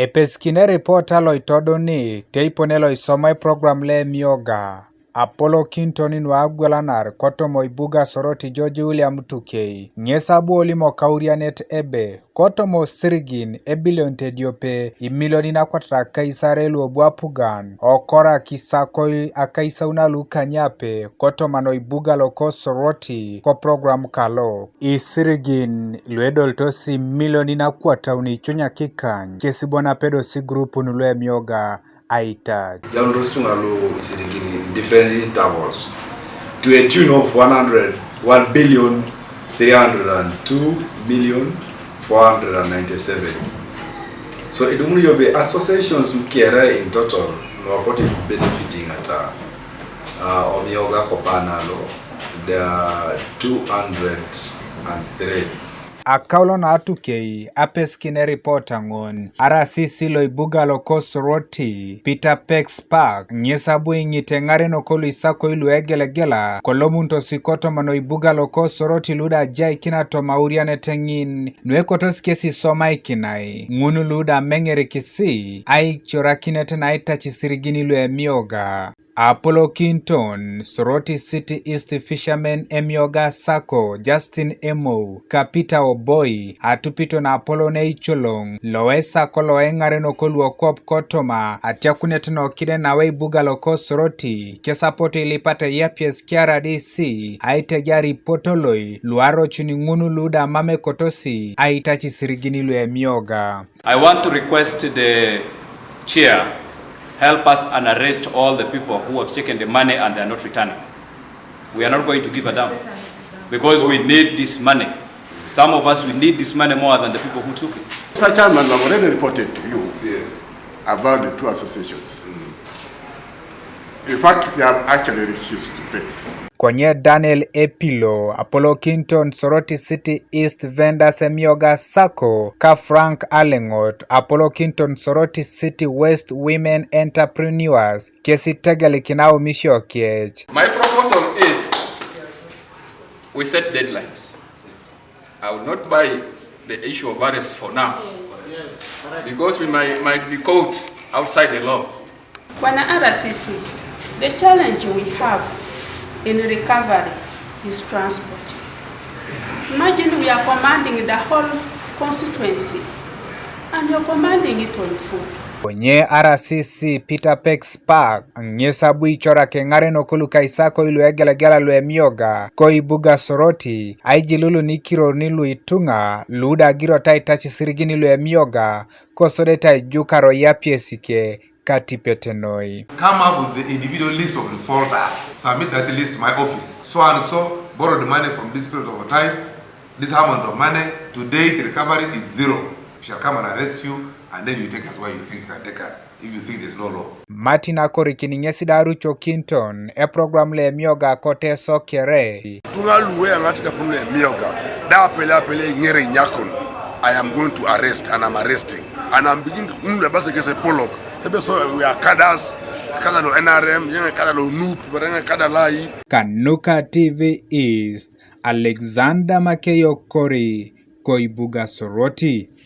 E peskine reporta loitodo ni teiponelo isomai program le Emyooga. Apollo Kintonin wa Agwelanar koto Ibuga Soroti George William Tukei. Nyesabu olimo kaurianet ebe. Koto Isirgin ebilion tediope imilioni na kwatra kaisarelu obuapugan. Okora kisakoi akaisauna luka nyape koto Ibuga loko Soroti ko program kalo. Isirgin luedol tosi milioni na kwata unichunya kikany. Kesibona pedo si grupu nulu Emyooga. Aitac. Young Rostunalo is in different intervals to a tune of 101,302,497. So it only be associations who care in total no benefiting at Emyooga Kopanalo there are 203. Akaulo na atukei apeskine reporta ngon arasisi lo Ibuga loko Soroti Peter Pex Park nyesabu ingite ngare no kolu isako ilu egelegela kolomunto sikoto Ibuga loko Soroti luda jai kina to mauriane tengin nuekotos kesi soma ikinai ngunu luda mengere kisi ai chorakinete na Aitac Isirgin lu Emyooga. Apollo Kinton, Soroti City East Fisherman Emyooga Sako, Justin Emo, Kapita Oboi, atupito na Apollo Neicholong, Loesa kolo engare no kolu okop kotoma, atiakunet no kide na Ibuga loko Soroti, kesapote ilipate yapies kiara DC, aite jari potoloi, luaro chuningunu luda mame kotosi, Aitac Isirgin lu Emyooga. I want to request the chair help us and arrest all the people who have taken the money and they are not returning. We are not going to give a damn because we need this money. Some of us, we need this money more than the people who took it. Mr. Chairman, I've already reported to you about the two associations. In fact, they have actually refused to pay. Kwenye Daniel Epilo, Apollo Kinton, Soroti City East Vendors Emyooga Sako, Ka Frank Alengot, Apollo Kinton, Soroti City West Women Entrepreneurs, Kesi Tegeli Kinao Misho Kiech. My proposal is, we set deadlines. I will not buy the issue of arrest for now, because we might be caught outside the law. Bwana RCC, the challenge we have in recovery is transport. Imagine we are commanding the whole constituency and you're commanding it on foot. Kwenye RCC Peter Pex Park, nyesabu ichora kengare no kulu kaisako ilu egelegela lu Emyooga, ko Ibuga Soroti, aijilulu nikiro nilu itunga, luda giro Aitac Isirgin lu Emyooga, ko sodeta ijukaro yapiesike, Katipetenoi. Come up with the individual list of defaulters. Submit that list to my office. So and so, borrow the money from this period of time. This amount of money, to date, recovery is 0. We shall come and arrest you, and then you take us where you think you can take us, if you think there's no law. Martin Akori nyesi darucho Kinton, e program le Emyooga kote sokere. Tungaluwe angatika punu Emyooga. Da apele ngere nyakon. I am going to arrest and I'm arresting. And I'm beginning to base kese polok. So we are cadres, kada lo NRM, kada lo NUP, kada lai. Kanuka TV is Alexander Makeyo Kori, ko Ibuga Soroti.